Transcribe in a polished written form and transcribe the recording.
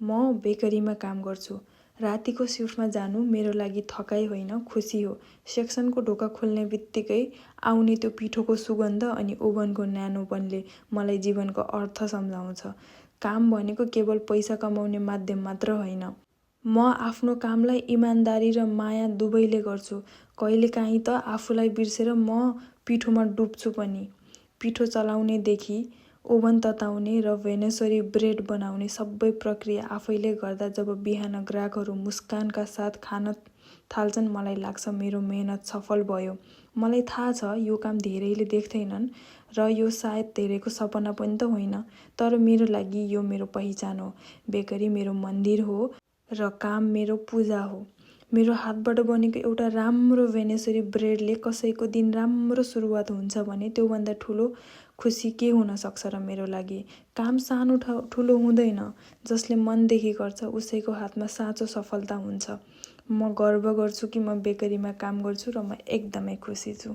म बेकरीमा काम गर्छु। रातिको सिफ्टमा जानु मेरो लागि थकाइ होइन, खुसी हो। सेक्सनको ढोका खोल्ने बित्तिकै आउने त्यो पिठोको सुगन्ध अनि ओभनको न्यानोपनले मलाई जीवनको अर्थ सम्झाउँछ। काम भनेको केवल पैसा कमाउने माध्यम मात्र होइन। म आफ्नो कामलाई इमान्दारी र माया दुवैले गर्छु। कहिलेकाहीँ त आफूलाई बिर्सेर म पिठोमा डुब्छु पनि। पिठो चलाउनेदेखि ओभन तताउने र भेनेसरी ब्रेड बनाउने सबै प्रक्रिया आफैले गर्दा जब बिहान ग्राहकहरू मुस्कानका साथ खान थाल्छन् मलाई लाग्छ मेरो मेहनत सफल भयो। मलाई थाहा छ यो काम धेरैले देख्दैनन् र यो सायद धेरैको सपना पनि त होइन, तर मेरो लागि यो मेरो पहिचान हो। बेकरी मेरो मन्दिर हो र काम मेरो पूजा हो। मेरो हातबाट बनेको एउटा राम्रो भेनेसरी ब्रेडले कसैको दिन राम्रो सुरुवात हुन्छ भने त्योभन्दा ठुलो खुसी के हुन सक्छ र मेरो लागि। काम सानो ठुलो हुँदैन, जसले मनदेखि गर्छ उसैको हातमा साँचो सफलता हुन्छ। म गर्व गर्छु कि म बेकरीमा काम गर्छु र म एकदमै खुसी छु।